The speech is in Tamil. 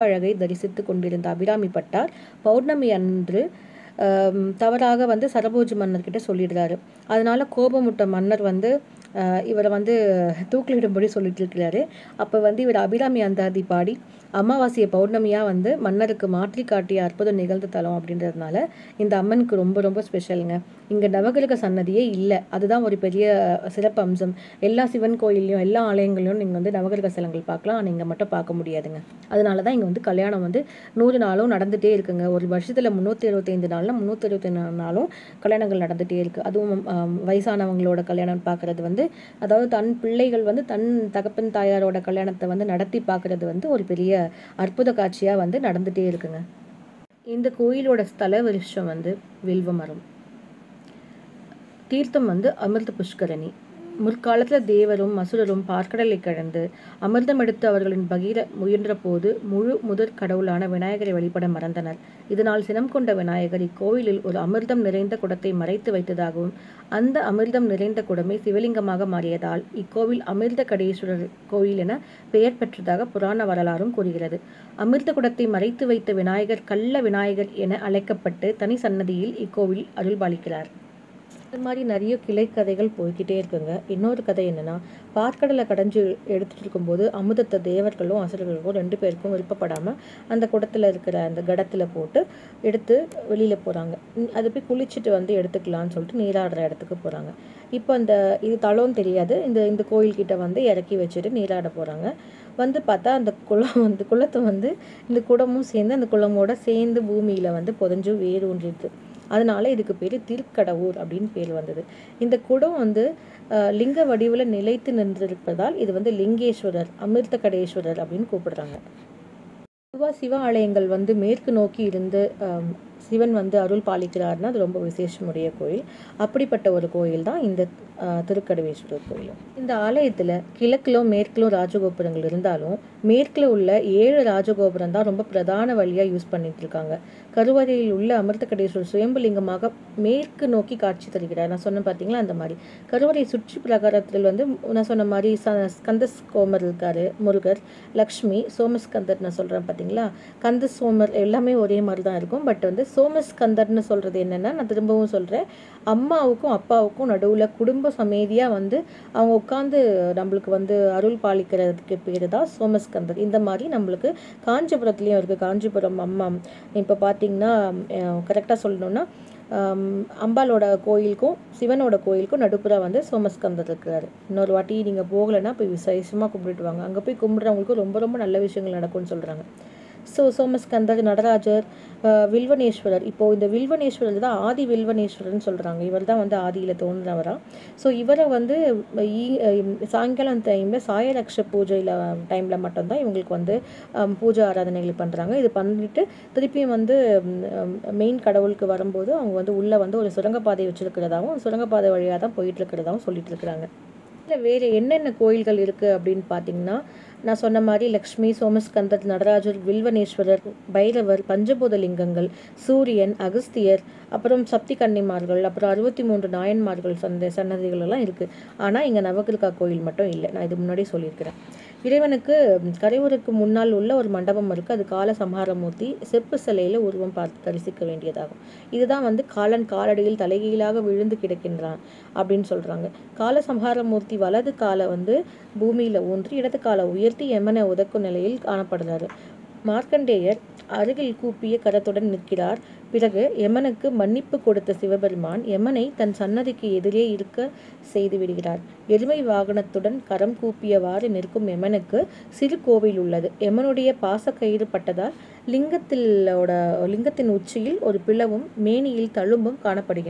அழகை தரிசித்துக் கொண்டிருந்த அபிராமி பட்டார் பௌர்ணமி அன்று தவறாக சரபோஜி மன்னர்கிட்ட சொல்லிடுறாரு. அதனால கோபமுட்ட மன்னர் இவரை தூக்கிலிடும்படி சொல்லிட்டு இருக்கிறாரு. அப்போ இவர் அபிராமி அந்தாதி பாடி அமாவாசையை பௌர்ணமியாக மன்னருக்கு மாற்றி காட்டிய அற்புதம் நிகழ்ந்த தலம் அப்படின்றதுனால இந்த அம்மனுக்கு ரொம்ப ரொம்ப ஸ்பெஷலுங்க. இங்கே நவகிரக சன்னதியே இல்லை, அதுதான் ஒரு பெரிய சிறப்பு அம்சம். எல்லா சிவன் கோயிலையும் எல்லா ஆலயங்களையும் நீங்கள் நவகிரக ஸ்தலங்கள் பார்க்கலாம், ஆனால் இங்கே மட்டும் பார்க்க முடியாதுங்க. அதனால தான் இங்கே கல்யாணம் 100 நாளும் நடந்துகிட்டே இருக்குங்க. ஒரு வருஷத்தில் 365 நாளில் 364 நாளும் கல்யாணங்கள் நடந்துகிட்டே இருக்குது. அதுவும் வயசானவங்களோட கல்யாணம் பார்க்குறது அதாவது தன் பிள்ளைகள் தன் தகப்பன் தாயாரோட கல்யாணத்தை நடத்தி பார்க்குறது ஒரு பெரிய அற்புத காட்சியாக நடந்துகிட்டே இருக்குங்க. இந்த கோயிலோட ஸ்தல விருஷம் வில்வ மரம். தீர்த்தம் அமிர்த புஷ்கரணி. முற்காலத்தில் தேவரும் அசுரரும் பார்க்கடலை கடந்து அமிர்தம் எடுத்து அவர்களின் பகீர முயன்ற போது முழு முதற் கடவுளான விநாயகரை வழிபட மறந்தனர். இதனால் சினம் கொண்ட விநாயகர் இக்கோயிலில் ஒரு அமிர்தம் நிறைந்த குடத்தை மறைத்து வைத்ததாகவும் அந்த அமிர்தம் நிறைந்த குடமே சிவலிங்கமாக மாறியதால் இக்கோவில் அமிர்த கடேஸ்வரர் கோயில் என பெயர் பெற்றதாக புராண வரலாறும் கூறுகிறது. அமிர்த குடத்தை மறைத்து வைத்த விநாயகர் கள்ள விநாயகர் என அழைக்கப்பட்டு தனி சன்னதியில் இக்கோவில் அருள்பாலிக்கிறார். இது மாதிரி நிறைய கிளை கதைகள் போய்கிட்டே இருக்குங்க. இன்னொரு கதை என்னன்னா, பார்க்கடலை கடைஞ்சு எடுத்துட்டு இருக்கும்போது அமுதத்தை தேவர்களும் அசுரர்களுக்கும் 2 பேருக்கும் விருப்பப்படாமல் அந்த குடத்தில் இருக்கிற அந்த கடத்தில் போட்டு எடுத்து வெளியில் போகிறாங்க. அதை போய் குளிச்சுட்டு எடுத்துக்கலான்னு சொல்லிட்டு நீராடுற இடத்துக்கு போகிறாங்க. இப்போ இது தளம் தெரியாது, இந்த கோயில்கிட்ட இறக்கி வச்சுட்டு நீராட போகிறாங்க. பார்த்தா அந்த குளம் குளத்தை இந்த குடமும் சேர்ந்து அந்த குளமோட சேர்ந்து பூமியில் புதைஞ்சு வேறு ஒன்றிடுது. அதனால இதுக்கு பேர் திருக்கடவுர் அப்படின்னு பேர் வந்தது. இந்த குடம் லிங்க வடிவில் நிலைத்து நின்றிருப்பதால் இது லிங்கேஸ்வரர், அமிர்த கடேஸ்வரர் அப்படின்னு கூப்பிடுறாங்க. பொதுவாக சிவ ஆலயங்கள் மேற்கு நோக்கி இருந்து சிவன் அருள் பாலிக்கிறார்னா அது ரொம்ப விசேஷமுடைய கோயில். அப்படிப்பட்ட ஒரு கோயில் தான் இந்த திருக்கடவேஸ்வரர் கோயில். இந்த ஆலயத்தில் கிழக்கிலும் மேற்கிலும் ராஜகோபுரங்கள் இருந்தாலும் மேற்கில் உள்ள 7 ராஜகோபுரம் தான் ரொம்ப பிரதான வழியாக யூஸ் பண்ணிட்டு இருக்காங்க. கருவறையில் உள்ள அமிர்த கடேஸ்வரர் சுயம்புலிங்கமாக மேற்கு நோக்கி காட்சி தருகிறார். நான் சொன்ன பார்த்தீங்களா, அந்த மாதிரி கருவறை சுற்றி பிரகாரத்தில் நான் சொன்ன மாதிரி ஸ்கந்த கோமர் இருக்காரு, முருகர், லக்ஷ்மி, சோமஸ்கந்தர் நான் சொல்கிறேன் பார்த்தீங்களா, கந்த சோமர் எல்லாமே ஒரே மாதிரி தான் இருக்கும். பட் சோமஸ்கந்தர்னு சொல்கிறது என்னென்னா, நான் திரும்பவும் சொல்கிறேன், அம்மாவுக்கும் அப்பாவுக்கும் நடுவில் குடும்ப சமேதியாக அவங்க உட்காந்து நம்மளுக்கு அருள் பாலிக்கிறதுக்கு பேர் தான் சோமஸ்கந்தர். இந்த மாதிரி நம்மளுக்கு காஞ்சிபுரத்துலேயும் இருக்குது. காஞ்சிபுரம் அம்மா இப்போ பார்த்தீங்கன்னா கரெக்டாக சொல்லணும்னா அம்பாலோட கோயிலுக்கும் சிவனோட கோயிலுக்கும் நடுப்புற சோமஸ்கந்தர் இருக்கிறாரு. இன்னொரு வாட்டி நீங்கள் போகலைன்னா போய் விசேஷமாக கும்பிட்டுட்டு வாங்க. அங்கே போய் கும்பிட்றவங்களுக்கு ரொம்ப ரொம்ப நல்ல விஷயங்கள் நடக்கும்னு சொல்கிறாங்க. சோமஸ்கந்தர், நடராஜர், வில்வனேஸ்வரர். இப்போது இந்த வில்வனேஸ்வரர் தான் ஆதி வில்வனேஸ்வரர்னு சொல்கிறாங்க. இவர் தான் ஆதியில் தோன்றினவரா. ஸோ இவரை சாயங்காலம் டைமில் சாயலக்ஷ பூஜையில் டைமில் மட்டும்தான் இவங்களுக்கு பூஜை ஆராதனைகள் பண்ணுறாங்க. இது பண்ணிட்டு திருப்பியும் மெயின் கடவுளுக்கு வரும்போது அவங்க உள்ளே ஒரு சுரங்கப்பாதை வச்சுருக்கிறதாகவும் சுரங்கப்பாதை வழியாக தான் போயிட்டு இருக்கிறதாகவும் சொல்லிட்டு இருக்கிறாங்க. இதில் வேறு என்னென்ன கோயில்கள் இருக்குது அப்படின்னு பார்த்தீங்கன்னா, நான் சொன்ன மாதிரி லக்ஷ்மி, சோமஸ்கந்தர், நடராஜர், வில்வனேஸ்வரர், பைரவர், பஞ்சபூத லிங்கங்கள், சூரியன், அகஸ்தியர், அப்புறம் சப்தி கன்னிமார்கள், அப்புறம் 63 நாயன்மார்கள் சன்னதிகள் எல்லாம் இருக்குது. ஆனால் இங்கே நவகிரகா கோயில் மட்டும் இல்லை. நான் இது முன்னாடி சொல்லியிருக்கிறேன். இறைவனுக்கு கரையூருக்கு முன்னால் உள்ள ஒரு மண்டபம் இருக்குது. அது கால சம்ஹாரமூர்த்தி செப்பு சிலையில் உருவம் பார்த்து தரிசிக்க வேண்டியதாகும். இதுதான் காலன் காலடியில் தலைகீழாக விழுந்து கிடக்கின்றான் அப்படின்னு சொல்கிறாங்க. கால சம்ஹாரமூர்த்தி வலது காலை பூமியில் ஊன்றி இடது காலை உயர்த்தி யமனை உதக்கும் நிலையில் காணப்படுறாரு. மார்க்கண்டேயர் அருகில் கூப்பிய கரத்துடன் நிற்கிறார். பிறகு யமனுக்கு மன்னிப்பு கொடுத்த சிவபெருமான் யமனை தன் சன்னதிக்கு எதிரே இருக்க செய்து விடுகிறார். எருமை வாகனத்துடன் கரம் கூப்பியவாறு நிற்கும் யமனுக்கு சிறு கோவில் உள்ளது. யமனுடைய பாசக்கயிறு பட்டதால் லிங்கத்தின் உச்சியில் ஒரு பிளவும் மேனியில் தழும்பும் காணப்படுகிறது.